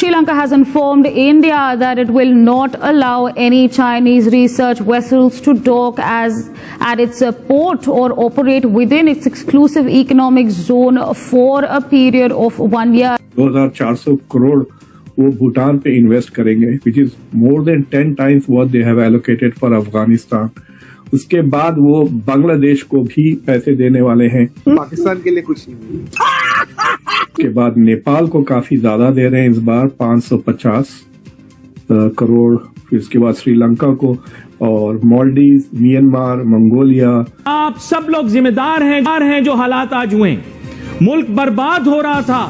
Sri Lanka has informed India that it will not allow any Chinese research vessels to dock at its port or operate within its exclusive economic zone for a period of 1 year. 2400 crore वो भूटान पे invest करेंगे, which is more than 10 times what they have allocated for Afghanistan. उसके बाद वो बांग्लादेश को भी पैसे देने वाले हैं। पाकिस्तान के लिए कुछ नहीं। उसके बाद नेपाल को काफी ज्यादा दे रहे हैं इस बार 550 करोड़, फिर उसके बाद श्रीलंका को और मालदीव, म्यांमार, मंगोलिया। आप सब लोग जिम्मेदार हैं जो हालात आज हुए। मुल्क बर्बाद हो रहा था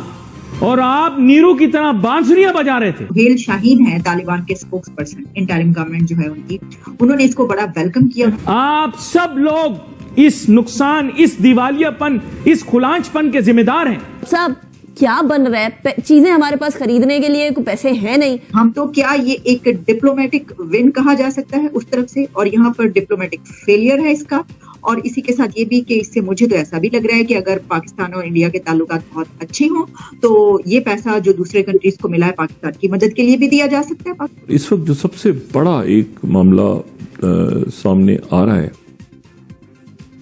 और आप नीरू की तरह बांसुरियां बजा रहे थे। सुहेल शाहीन है तालिबान के स्पोक्स पर्सन, इंटरिम गवर्नमेंट जो है उनकी, उन्होंने इसको बड़ा वेलकम किया। आप सब लोग इस नुकसान, इस दिवालियापन, इस खुलांचपन के जिम्मेदार हैं। सब क्या बन रहा है, चीजें हमारे पास खरीदने के लिए कोई पैसे हैं नहीं। हम तो क्या ये एक डिप्लोमेटिक विन कहा जा सकता है उस तरफ से, और यहाँ पर डिप्लोमेटिक फेलियर है इसका। और इसी के साथ ये भी कि इससे मुझे तो ऐसा भी लग रहा है कि अगर पाकिस्तान और इंडिया के ताल्लुकात बहुत अच्छे हों तो ये पैसा जो दूसरे कंट्रीज को मिला है पाकिस्तान की मदद के लिए भी दिया जा सकता है। इस वक्त जो सबसे बड़ा एक मामला सामने आ रहा है,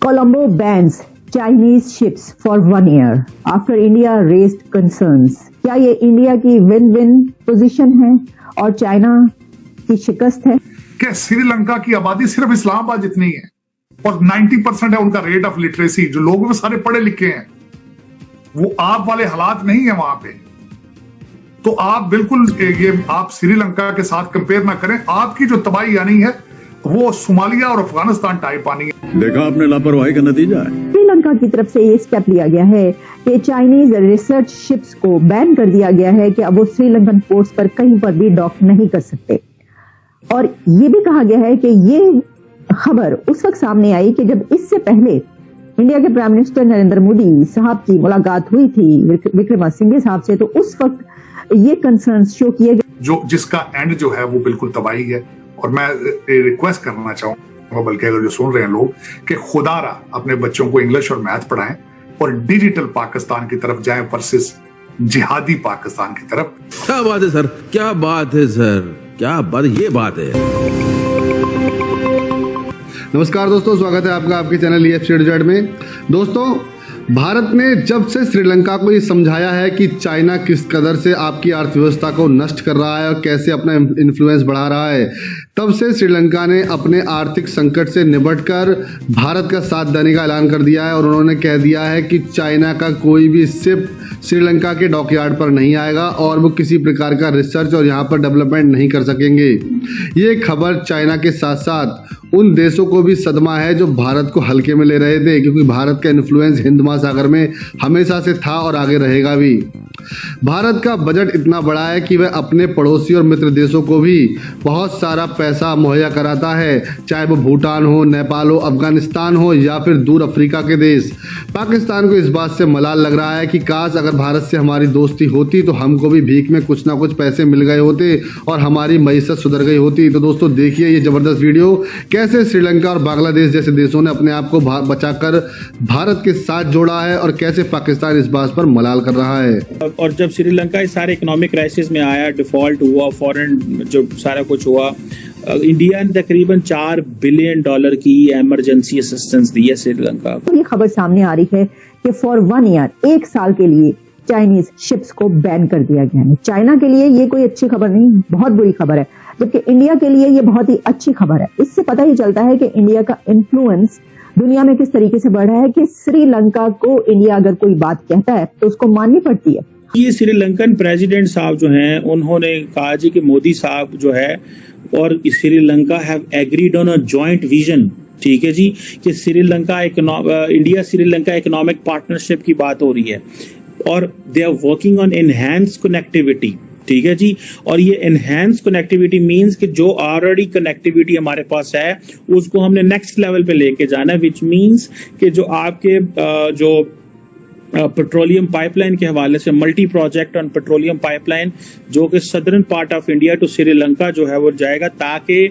Colombo bans Chinese ships for 1 year after India raised concerns. क्या ये इंडिया की विन-विन पोजीशन है और चाइना की शिकस्त है? कि श्रीलंका की आबादी सिर्फ इस्लामाबाद जितनी है और 90% है उनका रेट ऑफ लिटरेसी, जो लोग वो सारे पढ़े लिखे हैं, वो आप वाले हालात नहीं है वहां पे। तो आप बिल्कुल ये आप श्रीलंका के साथ कंपेयर ना करें। आपकी जो तबाही आनी है वो सोमालिया और अफगानिस्तान टाइप आनी है। देखा आपने लापरवाही का नतीजा है। श्रीलंका की तरफ से ये स्टेप लिया गया है कि चाइनीज रिसर्च शिप्स को बैन कर दिया गया है कि अब वो श्रीलंकन पोर्ट्स पर कहीं पर भी डॉक नहीं कर सकते। और ये भी कहा गया है कि ये खबर उस वक्त सामने आई कि जब इससे पहले इंडिया के प्राइम मिनिस्टर नरेंद्र मोदी साहब की मुलाकात हुई थी विक्रमासिंघे साहब से, तो उस वक्त ये कंसर्न शो किए गए, जो जिसका एंड जो है वो बिल्कुल तबाही है। और मैं रिक्वेस्ट करना चाहूंगा, बल्कि अगर जो सुन रहे हैं लोग, कि खुदारा अपने बच्चों को इंग्लिश और मैथ पढ़ाएं और डिजिटल पाकिस्तान की तरफ जाएं वर्सेस जिहादी पाकिस्तान की तरफ। क्या बात है सर, क्या बात है सर, क्या बात, ये बात है। नमस्कार दोस्तों, स्वागत है आपका आपके चैनल EFCZ में। दोस्तों, भारत ने जब से श्रीलंका को ये समझाया है कि चाइना किस कदर से आपकी अर्थव्यवस्था को नष्ट कर रहा है और कैसे अपना इन्फ्लुएंस बढ़ा रहा है, तब से श्रीलंका ने अपने आर्थिक संकट से निपटकर भारत का साथ देने का ऐलान कर दिया है। और उन्होंने कह दिया है कि चाइना का कोई भी शिप श्रीलंका के डॉकयार्ड पर नहीं आएगा और वो किसी प्रकार का रिसर्च और यहाँ पर डेवलपमेंट नहीं कर सकेंगे। ये खबर चाइना के साथ साथ उन देशों को भी सदमा है जो भारत को हल्के में ले रहे थे, क्योंकि भारत का इन्फ्लुएंस हिंद महासागर में हमेशा से था और आगे रहेगा भी। भारत का बजट इतना बड़ा है कि वह अपने पड़ोसी और मित्र देशों को भी बहुत सारा पैसा मुहैया कराता है, चाहे वो भूटान हो, नेपाल हो, अफगानिस्तान हो या फिर दूर अफ्रीका के देश। पाकिस्तान को इस बात से मलाल लग रहा है कि काश अगर भारत से हमारी दोस्ती होती तो हमको भी भीख में कुछ ना कुछ पैसे मिल गए होते और हमारी मईशत सुधर गई होती। तो दोस्तों देखिए ये जबरदस्त वीडियो, कैसे श्रीलंका और बांग्लादेश जैसे देशों ने अपने आप को बचाकर भारत के साथ जोड़ा है और कैसे पाकिस्तान इस बात पर मलाल कर रहा है। और जब श्रीलंका इस सारे इकोनॉमिक क्राइसिस में आया, डिफॉल्ट हुआ, फॉरेन जो सारा कुछ हुआ, इंडिया ने तकरीबन $4 बिलियन की इमरजेंसी असिस्टेंस दी है श्रीलंका को। ये खबर सामने आ रही है कि फॉर 1 ईयर, 1 साल के लिए चाइनीज शिप्स को बैन कर दिया गया है। चाइना के लिए ये कोई अच्छी खबर नहीं, बहुत बुरी खबर है, जबकि इंडिया के लिए ये बहुत ही अच्छी खबर है। इससे पता ही चलता है कि इंडिया का इन्फ्लुएंस दुनिया में किस तरीके से बढ़ रहा है कि श्रीलंका को इंडिया अगर कोई बात कहता है तो उसको माननी पड़ती है। ये श्रीलंकन प्रेसिडेंट साहब जो हैं, उन्होंने कहा जी कि मोदी साहब जो है और Sri Lanka have agreed on a joint vision, ठीक है जी, कि Sri Lanka India Sri Lanka economic partnership की बात हो रही है और they are working on enhance connectivity, ठीक है जी। और ये एनहांस कनेक्टिविटी मींस कि जो ऑलरेडी कनेक्टिविटी हमारे पास है उसको हमने नेक्स्ट लेवल पे लेके जाना है, विच मींस कि जो आपके जो पेट्रोलियम पाइपलाइन के हवाले से multi project on petroleum pipeline जो कि southern part of India to Sri Lanka जो है वो जाएगा, ताकि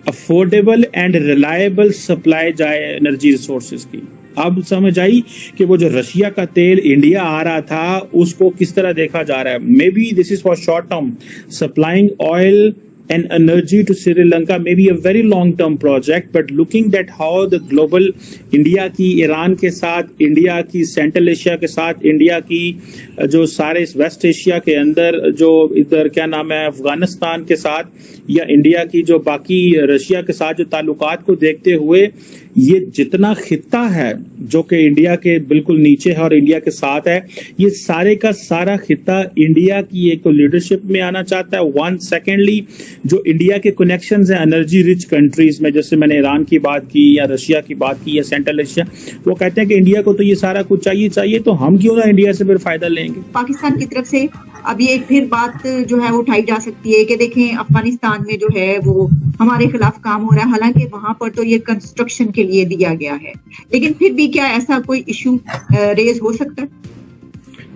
अफोर्डेबल एंड रिलायबल सप्लाई जाए एनर्जी रिसोर्सेज की, अब समझ आई कि वो जो रशिया का तेल इंडिया आ रहा था उसको किस तरह देखा जा रहा है. May be this is for short term. Supplying oil and energy to Sri Lanka may be a very long term project, but looking at how the global India की ईरान के साथ, इंडिया की सेंट्रल एशिया के साथ, India की जो सारे waste Asia के अंदर जो इधर क्या नाम है अफगानिस्तान के साथ या इंडिया की जो बाकी रशिया के साथ जो ताल्लुकात को देखते हुए ये जितना खित्ता है जो कि इंडिया के बिल्कुल नीचे है और इंडिया के साथ है, ये सारे का सारा खित्ता इंडिया की एक लीडरशिप में आना चाहता है. वन सेकेंडली जो इंडिया के कनेक्शंस हैं एनर्जी रिच कंट्रीज में, जैसे मैंने ईरान की बात की या रशिया की बात की या सेंट्रल एशिया, वो कहते हैं कि इंडिया को तो ये सारा कुछ चाहिए तो हम क्यों ना इंडिया से फिर फायदा लेंगे. पाकिस्तान की तरफ से अब ये एक फिर बात जो है वो उठाई जा सकती है कि देखें अफगानिस्तान में जो है वो हमारे खिलाफ काम हो रहा है, हालांकि वहां पर तो ये कंस्ट्रक्शन के लिए दिया गया है, लेकिन फिर भी क्या ऐसा कोई इशू रेज हो सकता है?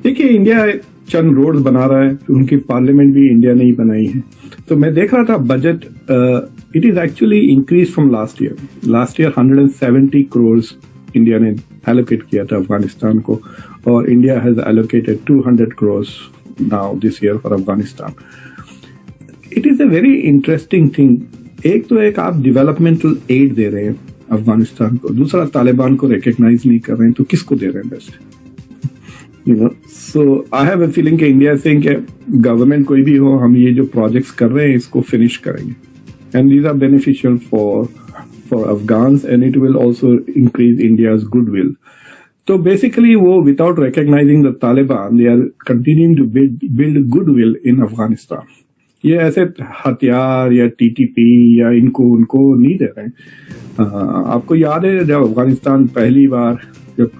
देखिए, इंडिया चंद रोड बना रहा है, उनकी पार्लियामेंट भी इंडिया ने ही बनाई है. तो मैं देख रहा था budget, it is actually increase from last year 170 crore India ने एलोकेट किया था अफगानिस्तान को, और India has allocated 200 crore now this year for Afghanistan. It is a very interesting thing. एक आप डेवलपमेंटल एड दे रहे हैं अफगानिस्तान को, दूसरा तालिबान को रिकॉग्नाइज नहीं कर रहे हैं, तो किसको दे रहे हैं best? So I have a feeling कि इंडिया से गवर्नमेंट कोई भी हो, हम ये जो प्रोजेक्ट्स कर रहे हैं इसको फिनिश करेंगे, and these are beneficial for Afghans and it will also increase India's goodwill. तो बेसिकली वो without recognizing the Taliban they are continuing to build goodwill in Afghanistan. ये ऐसे हथियार या टीटीपी या इनको उनको नहीं दे रहे हैं. आपको याद है जब अफगानिस्तान पहली बार जब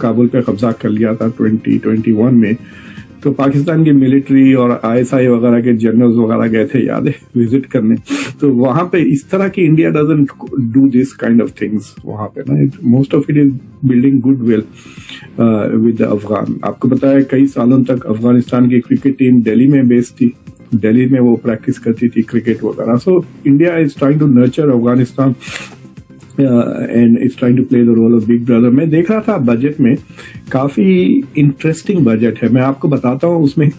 काबुल पे कब्जा कर लिया था 2021 में, तो पाकिस्तान की मिलिट्री और आईएसआई वगैरह के जनरल्स वगैरह गए थे, याद है, विजिट करने. तो वहां पे इस तरह की India doesn't do this kind of things वहां पे ना. Most of it is building goodwill with the Afghan. आपको पता है कई सालों तक अफगानिस्तान की क्रिकेट टीम दिल्ली में बेस्ड थी, दिल्ली में वो प्रैक्टिस करती थी क्रिकेट वगैरह. So India is trying to nurture Afghanistan and it's trying to play the role of big brother. मैं देख रहा था बजट में, काफी इंटरेस्टिंग बजट है. मैं आपको बताता हूँ उसमें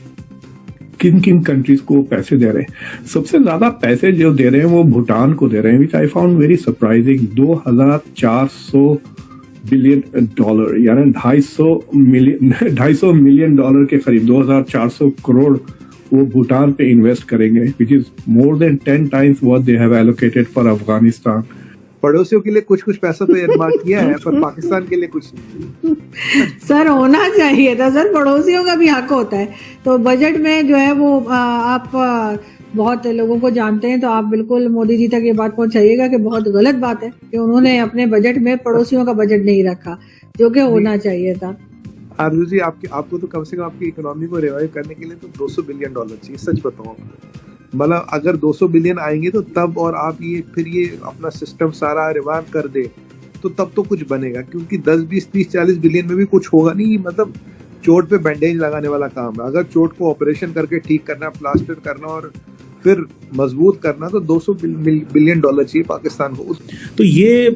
किन किन कंट्रीज को पैसे दे रहे हैं. सबसे ज्यादा पैसे जो दे रहे हैं वो भूटान को दे रहे हैं, which I found very surprising. $2,400 billion, यानी $250 मिलियन के करीब 2,400 करोड़ वो भूटान पे इन्वेस्ट करेंगे, which is more than 10 times what they have allocated for Afghanistan. पड़ोसियों के लिए कुछ पैसा तो इस्तेमाल किया है, पर पाकिस्तान के लिए कुछ नहीं. सर होना चाहिए था सर, पड़ोसियों का भी हक होता है. तो बजट में जो है वो आप बहुत लोगों को जानते हैं, तो आप बिल्कुल मोदी जी तक ये बात पहुंचाइएगा कि बहुत गलत बात है कि उन्होंने अपने बजट में पड़ोसियों का बजट नहीं रखा, जो कि होना चाहिए था. आरजू जी, आपको तो कम से कम आपकी इकोनॉमी को रिवाइव करने के लिए तो $200 बिलियन चाहिए. सच बताऊं, मतलब अगर 200 बिलियन आएंगे तो तब, और आप ये अपना सिस्टम सारा रिवाइव कर दे तो तब तो कुछ बनेगा, क्योंकि 10, 20, 30, 40 बिलियन में भी कुछ होगा नहीं. मतलब चोट पे बैंडेज लगाने वाला काम है. अगर चोट को ऑपरेशन करके ठीक करना, प्लास्टर करना और फिर मजबूत करना, तो $200 बिलियन चाहिए पाकिस्तान को. तो ये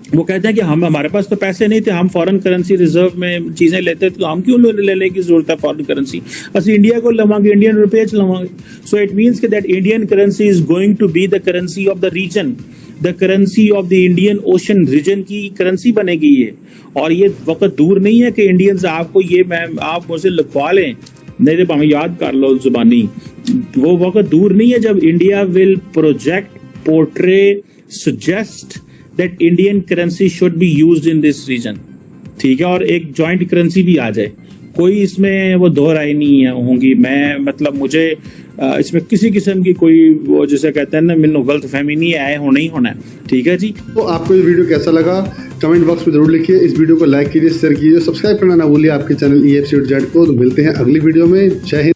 वो कहते हैं कि हमारे पास तो पैसे नहीं थे, हम फॉरेन करेंसी रिजर्व में चीजें लेते थे, तो हम क्यों लेने की जरूरत है फॉरेन करेंसी? असं इंडिया को लवांगे, इंडियन रुपये लवांगे. सो इट मीन्स कि that Indian currency is going to be the currency of the region, the currency of the Indian Ocean region की करेंसी बनेगी ये. और ये वक्त दूर नहीं है कि इंडियंस आपको ये आप मुझसे लिखवा लें, नहीं तो हमें याद कर लो जुबानी. वो वक्त दूर नहीं है जब India will project, portray, suggest that Indian currency should be used in this region. ठीक है, और एक जॉइंट करेंसी भी आ जाए, कोई इसमें वो दो राय नहीं होंगी. मैं मतलब मुझे इसमें किसी किस्म की कोई वो जैसे कहते हैं ना, मिलनो गलत फहमी नहीं है, होना ही होना है. ठीक है जी. तो आपको ये वीडियो कैसा लगा कमेंट बॉक्स में जरूर लिखिए. इस वीडियो को लाइक कीजिए, शेयर कीजिए, सब्सक्राइब करना ना भूलिए आपके चैनल EFCZ को. तो मिलते हैं अगली वीडियो में. जय हिंद.